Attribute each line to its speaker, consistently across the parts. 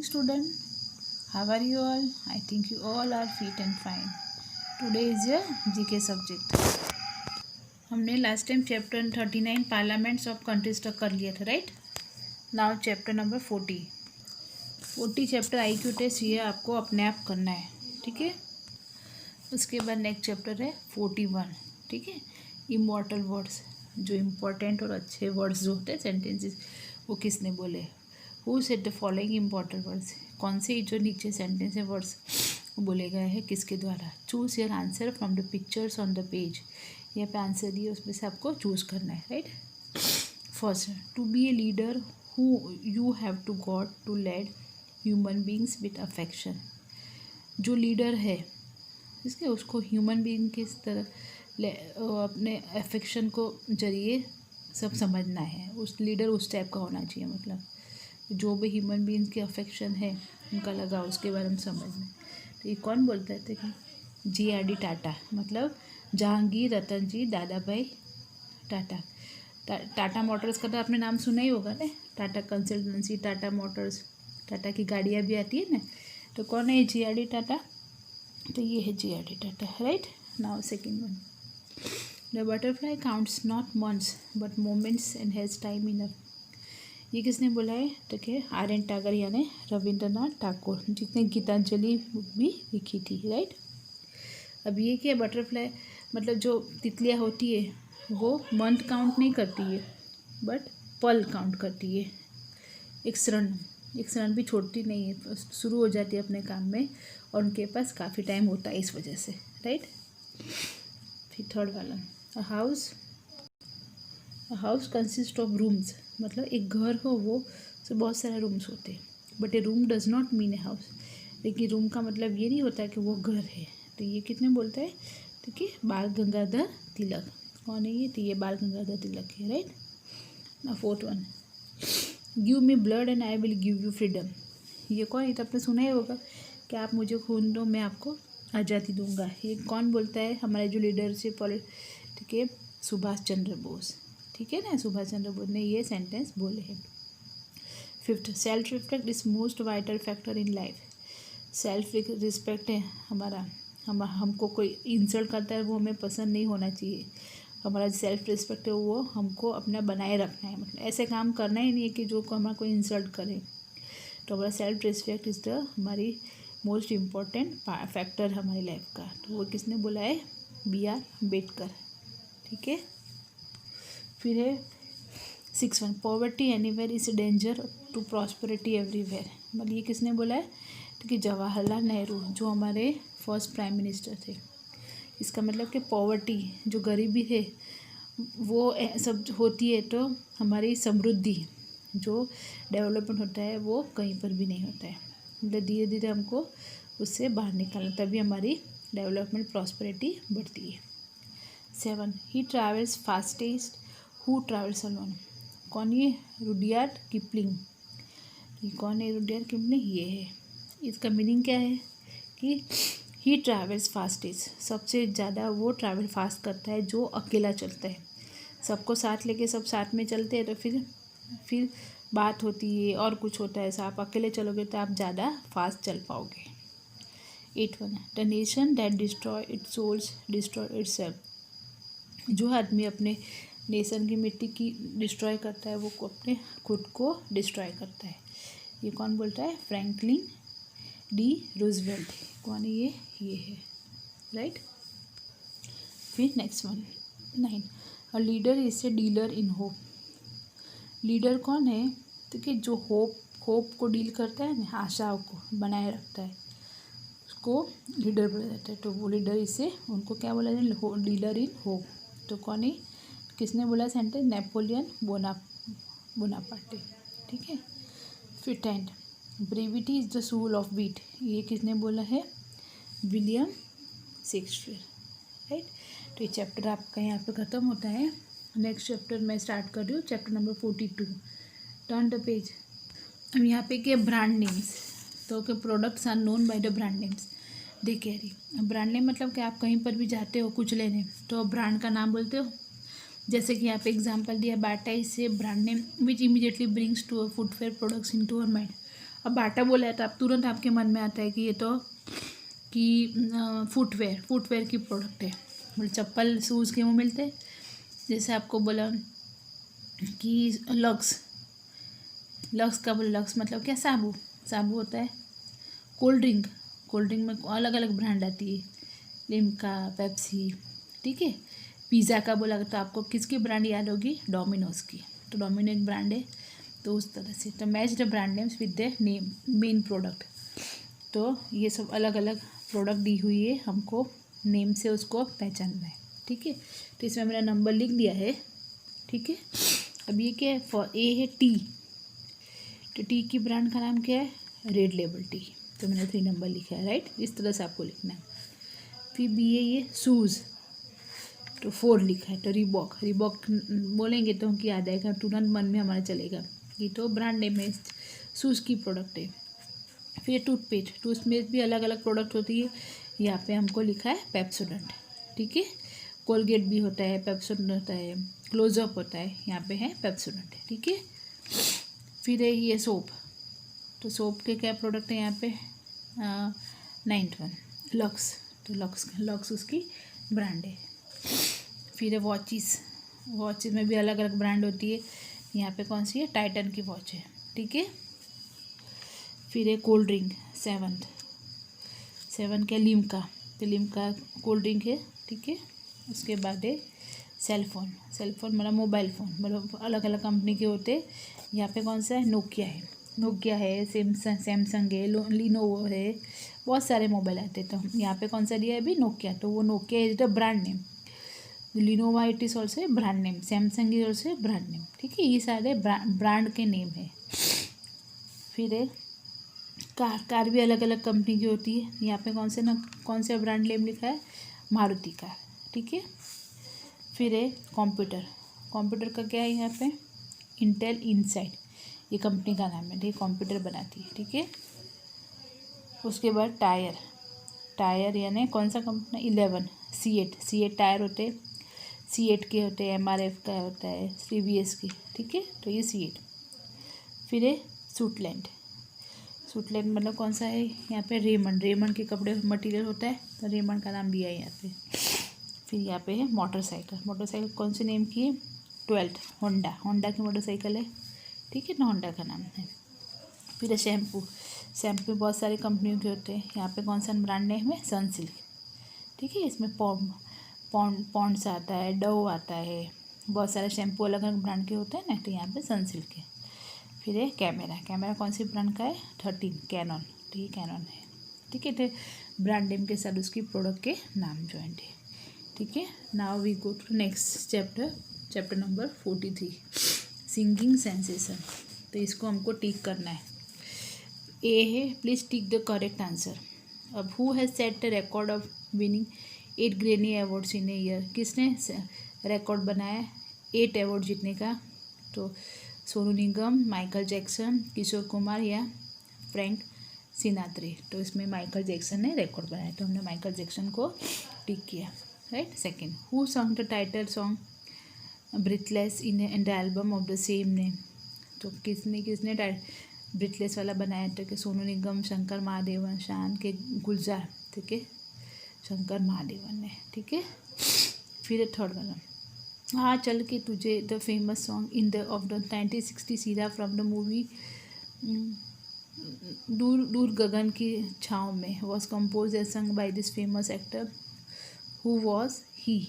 Speaker 1: morning, student. How are you all? I think you all are fit and fine. Today is your GK subject. हमने last time chapter 39 parliaments of countries तक कर लिया था, right? Now chapter number 40 chapter IQ test ये आपको अपने आप करना है, ठीक है? उसके बाद नेक्स्ट चैप्टर है 41, ठीक है? इमॉर्टल वर्ड्स, जो इम्पोर्टेंट और अच्छे वर्ड्स जो होते हैं सेंटेंसेस, वो किसने बोले? Who said the following important words? कौन से जो नीचे सेंटेंस है वर्ड्स बोले गए हैं, किसके द्वारा? Choose your answer from the pictures on the page. यहाँ पे आंसर दिए, उसमें से आपको चूज़ करना है, right? First, to be a leader who you have to got to led human beings with affection. जो लीडर है इसके, उसको ह्यूमन बींग किस तरह अपने अफेक्शन को जरिए सब समझना है। उस लीडर उस टाइप का होना चाहिए, मतलब जो भी ह्यूमन बींग्स के अफेक्शन है उनका लगा, उसके बारे में समझना। तो ये कौन बोलते थे कि JRD टाटा, मतलब जहांगीर रतन जी दादा भाई टाटा। टाटा मोटर्स का तो आपने नाम सुना ही होगा ना, टाटा कंसल्टेंसी, टाटा मोटर्स, टाटा की गाड़ियाँ भी आती है ना। तो कौन है JRD टाटा? तो ये है JRD Tata, right? Now second one, the butterfly counts not months but moments and has time enough. ये किसने बोला है? तो क्या RN टागर यानी रविंद्रनाथ ठाकुर, जिसने गीतांजलि बुक भी लिखी थी, राइट? अब ये क्या बटरफ्लाई, मतलब जो तितलियाँ होती है वो मंथ काउंट नहीं करती है बट पल काउंट करती है। एक क्षण भी छोड़ती नहीं है, शुरू हो जाती है अपने काम में और उनके पास काफ़ी टाइम होता है इस वजह से, राइट? फिर थर्ड वाला, a house consist of rooms, मतलब एक घर हो वो तो बहुत सारे रूम्स होते हैं, but A room does not mean a house. लेकिन रूम का मतलब ये नहीं होता कि वो घर है। तो ये कितने बोलते हैं? तो कि बाल गंगाधर तिलक। कौन है ये? तो ये बाल गंगाधर तिलक है, राइट? ना fourth one, give me blood and I will give you freedom. ये कौन? ये तो आपने सुना ही होगा कि आप मुझे खून दो, मैं आपको आज़ादी दूंगा। ये कौन बोलता है? हमारे जो लीडरशिप ठीक है, सुभाष चंद्र बोस, ठीक है ना? सुभाष चंद्र बोस ने ये सेंटेंस बोले हैं। Fifth, self respect is most vital factor in life. Self respect है हमारा, हमको कोई इंसल्ट करता है वो हमें पसंद नहीं होना चाहिए। हमारा सेल्फ रिस्पेक्ट है वो हमको अपना बनाए रखना है, मतलब ऐसे काम करना ही नहीं है कि जो को हमारा कोई इंसल्ट करे। तो हमारा सेल्फ रिस्पेक्ट इज़ द हमारी मोस्ट इम्पॉर्टेंट फैक्टर हमारी लाइफ का। तो वो किसने बोला है? BR अम्बेडकर, ठीक है? फिर है 6th, poverty anywhere is danger to prosperity everywhere. मतलब ये किसने बोला है? तो कि जवाहरलाल नेहरू, जो हमारे फर्स्ट प्राइम मिनिस्टर थे। इसका मतलब कि पॉवर्टी, जो गरीबी है वो सब होती है तो हमारी समृद्धि, जो डेवलपमेंट होता है वो कहीं पर भी नहीं होता है। मतलब धीरे धीरे हमको उससे बाहर निकालना, तभी हमारी डेवलपमेंट प्रॉस्पेरिटी बढ़ती है। 7, ही travels fastest who travels alone. कौन ये? Rudyard Kipling. ये कौन है रुडयार्ड किपलिंग? ये है। इसका मीनिंग क्या है? कि ही ट्रैवल्स फास्टेस्ट, सबसे ज़्यादा वो ट्रैवल फास्ट करता है जो अकेला चलता है। सबको साथ लेके सब साथ में चलते हैं तो फिर बात होती है और कुछ होता है। ऐसा आप अकेले चलोगे तो आप ज़्यादा फास्ट चल पाओगे। 8 one, the nation that destroy its souls destroy itself. जो आदमी अपने नेशन की मिट्टी की डिस्ट्रॉय करता है वो अपने खुद को डिस्ट्रॉय करता है। ये कौन बोलता है? Franklin D Roosevelt. कौन है ये? ये है, राइट? फिर next one 9, a leader is a dealer in hope. Leader कौन है? तो कि जो होप को डील करता है ना, आशाओं को बनाए रखता है, उसको लीडर बोला जाता है। तो वो लीडर इसे उनको क्या बोला जाए? Dealer in hope. तो कौन है? किसने बोला सेंटेंस? नेपोलियन बोनापार्टे, ठीक है? फिर 10, brevity is the soul of wit. ये किसने बोला है? William Shakespeare, right? तो ये चैप्टर आपका यहाँ पे ख़त्म होता है। नेक्स्ट चैप्टर मैं स्टार्ट कर रही हूँ, chapter number 42, turn the page. अब यहाँ पे क्या? Brand names. तो के products are known by the brand names they carry. Brand name मतलब कि आप कहीं पर भी जाते हो कुछ लेने तो ब्रांड का नाम बोलते हो। जैसे कि यहाँ पे एग्जांपल दिया, Bata is a brand name which immediately brings to a footwear products in to our mind. अब बाटा बोला है तो आप तुरंत आपके मन में आता है कि ये तो कि फुटवेयर की प्रोडक्ट है, मतलब चप्पल शूज़ के वो मिलते हैं। जैसे आपको बोला कि लक्स का बोला, लक्स मतलब क्या, साबु होता है। कोल्ड ड्रिंक में अलग अलग ब्रांड आती है, लिम्का, पेप्सी, ठीक है। पिज़्ज़ा का बोला तो आपको किसकी ब्रांड याद होगी, डोमिनोज़ की, तो डोमिनो एक ब्रांड है। तो उस तरह से तो match the brand names with the name main product. तो ये सब अलग अलग प्रोडक्ट दी हुई है, हमको नेम से उसको पहचानना है, ठीक है। तो इसमें मेरा नंबर लिख दिया है, ठीक है। अब ये क्या है, फॉर ए है टी, तो टी की ब्रांड का नाम क्या है, रेड लेबल टी, तो मैंने 3 नंबर लिखा है, राइट। इस तरह से आपको लिखना है। फिर बी है ये शूज़, तो 4 लिखा है। तो रिबॉक बोलेंगे तो हमको याद आएगा, तुरंत मन में हमारा चलेगा, ये तो ब्रांड नेम है, शूज़ की प्रोडक्ट है। फिर टूथपेस्ट भी अलग अलग प्रोडक्ट होती है। यहाँ पे हमको लिखा है पेप्सोडेंट, ठीक है। कोलगेट भी होता है, पेप्सोडेंट होता है, क्लोजअप होता है, यहाँ पे है पेप्सोडेंट, ठीक है। फिर है ये सोप, तो सोप के क्या प्रोडक्ट है यहाँ पे, 9th वन लक्स, तो लक्स उसकी ब्रांड है। फिर है वॉचेस में भी अलग अलग ब्रांड होती है। यहाँ पे कौन सी है, टाइटन की वॉच है, ठीक है। फिर है कोल्ड ड्रिंक, 7 क्या, लिम्का, तो लिम्का कोल्ड ड्रिंक है, ठीक है। उसके बाद है सेलफोन मतलब मोबाइल फ़ोन, मतलब अलग अलग कंपनी के होते हैं। यहाँ पे कौन सा है, नोकिया है, सैमसंग है, लिनोवो है, बहुत सारे मोबाइल आते हैं। तो यहाँ पे कौन सा दिया है अभी, नोकिया, तो वो Nokia is the brand name. Lenovo it is also brand name, Samsung is also brand name, ठीक है। ये सारे ब्रांड के नेम है। फिर है कार भी अलग अलग कंपनी की होती है। यहाँ पे कौन से ब्रांड नेम लिखा है, मारुति कार, ठीक है। फिर है कंप्यूटर का क्या है यहाँ पे, इंटेल इनसाइड, ये कंपनी का नाम है, ठीक, कंप्यूटर बनाती है, ठीक है। उसके बाद टायर यानी कौन सा कंपनी, 11 सी8 टायर होते हैं, सी8 के होते हैं, MRF का होता है, CVS की, ठीक है। तो ये सी8। फिर है सूटलैंड मतलब कौन सा है, यहाँ पे रेमंड के कपड़े मटेरियल होता है, तो रेमंड का नाम दिया है यहाँ पे। फिर यहाँ पे है मोटरसाइकिल कौन से नेम की है, 12 होंडा की मोटरसाइकिल है, ठीक है ना, होंडा का नाम है। फिर है शैम्पू बहुत सारी कंपनियों के होते हैं। यहाँ पे कौन सा ब्रांड नेम है, सनसिल्क, ठीक है। इसमें पॉन्ड्स आता है, डव आता है, बहुत सारे शैम्पू अलग अलग ब्रांड के होते हैं ना, तो यहाँ पे सनसिल्क है। फिर है कैमरा कौन सी ब्रांड का है, 13 कैनन, तो ये कैनन है, ठीक है। तो ब्रांड नेम के साथ उसकी प्रोडक्ट के नाम जॉइंट है, ठीक है। Now we go to next chapter number 43, singing sensation. तो इसको हमको टिक करना है। ए है, please tick the correct answer. अब who has set the record of winning 8 Grammy awards in a year, किसने रिकॉर्ड बनाया 8 अवार्ड जीतने का, तो सोनू निगम, माइकल जैक्सन, किशोर कुमार या फ्रैंक सिनात्रे। तो इसमें माइकल जैक्सन ने रिकॉर्ड बनाया, तो हमने माइकल जैक्सन को टिक किया, right. Second, who song the title song breathless in the album of the same name, तो किसने ब्रीथलेस वाला बनाया, तो कि सोनू निगम, शंकर महादेवन, शान के गुलजार, ठीक है, शंकर महादेवन ने, ठीक है। फिर थर्ड वाला, हाँ चल के तुझे, the famous song in the of the 1960 Sira from the movie दूर गगन की छाँव में, was compose and sung by this famous actor, who was he.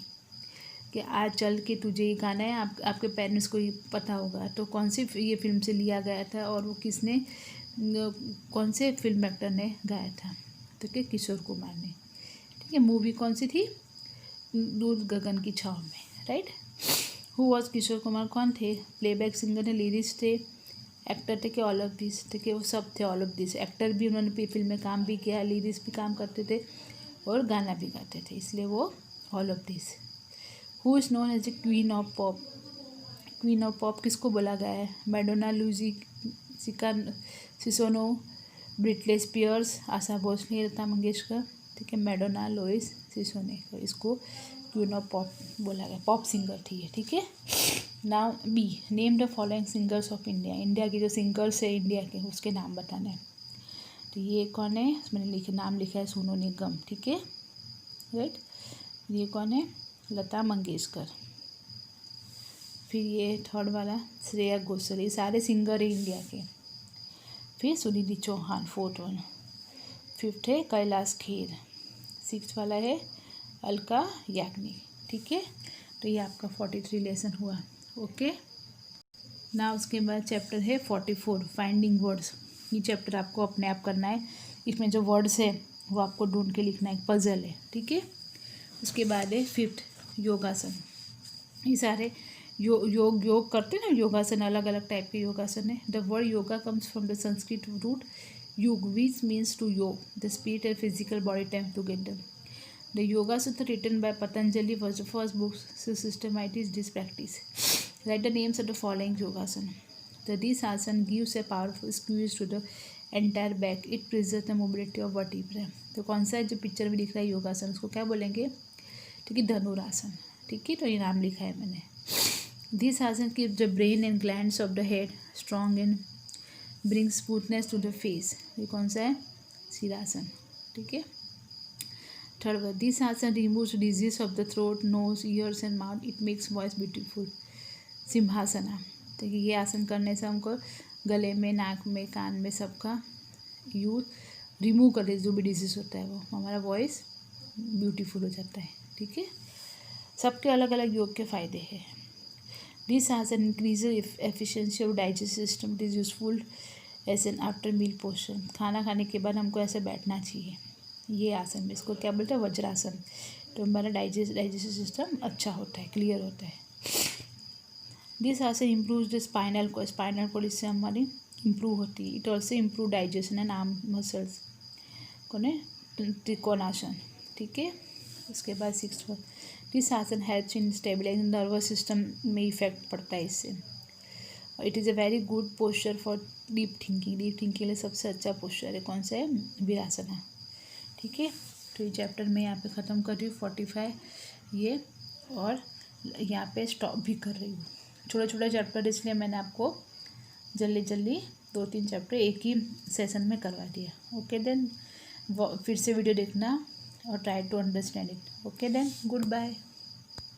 Speaker 1: कि आज चल के तुझे ये गाना है, आपके पेरेंट्स को ये पता होगा, तो कौन सी ये फिल्म से लिया गया था और वो कौन से फिल्म एक्टर ने गाया था, तो कि किशोर कुमार ने, ठीक है। मूवी कौन सी थी, दूर गगन की छाँव में, right. Who was Kishore Kumar कौन थे, प्लेबैक सिंगर ने, लिरिक्स थे, एक्टर थे कि ऑल ऑफ दिस, थे कि वो सब थे ऑल ऑफ दिस। एक्टर भी उन्होंने फिल्म में काम भी किया, लिरिक्स भी काम करते थे और गाना भी गाते थे, इसलिए वो all of this. Who is known as the queen of pop किसको बोला गया है, मैडोना, लूजी सिसोनो, ब्रिटनी स्पीयर्स, आशा भोसले, लता मंगेशकर, ठीक है। मैडोना, लोइस सिसोने, इसको क्वीन ऑफ पॉप बोला गया, पॉप सिंगर थी ये, ठीक है। Now B, name the following singers of India. India के जो सिंगर्स है इंडिया के, उसके नाम बताना है। तो ये कौन है, मैंने नाम लिखा है सोनू निगम, ठीक है, राइट। ये कौन है, लता मंगेशकर। फिर ये थर्ड वाला श्रेया घोषाल, ये सारे सिंगर है इंडिया के। फिर Sunidhi Chauhan, fourth one. Fifth है कैलाश खेर। सिक्स वाला है अलका याग्निक, ठीक है। तो ये आपका 43 लेसन हुआ, ओके ना। उसके बाद चैप्टर है 44 फाइंडिंग वर्ड्स। ये चैप्टर आपको अपने आप करना है। इसमें जो वर्ड्स है वो आपको ढूंढ के लिखना है, पजल है, ठीक है। उसके बाद है फिफ्थ योगासन। ये सारे योग करते हैं ना, योगासन अलग अलग टाइप के योगासन है। The word yoga comes from the Sanskrit root yog which means to yoke the spirit and physical body time together. The Yoga Sutra written by Patanjali was the first book to systematize this practice. Write the names of the following yogasana. This asana gives a powerful squeeze to the entire back. It preserves the mobility of vertebrae. तो कौन सा है जो picture में दिख रहा है योगासन, उसको क्या बोलेंगे, ठीक है, धनुरासन, ठीक है। तो ये नाम लिखा है मैंने। This asana keeps the brain and glands of the head strong and brings smoothness to the face. ये कौन सा है, सिरासन, ठीक है। Third one, this asana removes disease of the throat, nose, ears and mouth. It makes voice beautiful. Simhasana, तो ये आसन करने से हमको गले में, नाक में, कान में सबका यूज रिमूव कर दे, जो भी डिजीज होता है वो, हमारा वॉइस ब्यूटीफुल हो जाता है, ठीक है। सबके अलग अलग योग के फ़ायदे हैं। This asana increase efficiency of digest system. It is useful as an after meal posture. खाना खाने के बाद हमको ऐसे बैठना चाहिए। ये आसन में, इसको क्या बोलते हैं, वज्रासन। तो हमारा डाइजेस्टिव सिस्टम अच्छा होता है, क्लियर होता है। दिस आसन इम्प्रूव द स्पाइनल कोड, इससे हमारी इम्प्रूव होती है। It also improve digestion and arm muscles. कौन है, त्रिकोणासन, ठीक है। उसके बाद six one, this asana helps in stabilising nervous system में इफेक्ट पड़ता है इससे। It is a very good posture for deep thinking. Deep thinking के लिए सबसे अच्छा पोस्चर है कौन सा है, वीरासना, ठीक है। तो ये चैप्टर मैं यहाँ पे ख़त्म कर रही हूँ 45 ये, और यहाँ पे स्टॉप भी कर रही हूँ। छोटे छोटे चैप्टर इसलिए मैंने आपको जल्दी 2-3 चैप्टर एक ही सेशन में करवा दिया। ओके देन, फिर से वीडियो देखना और try to understand it. Okay then, good bye.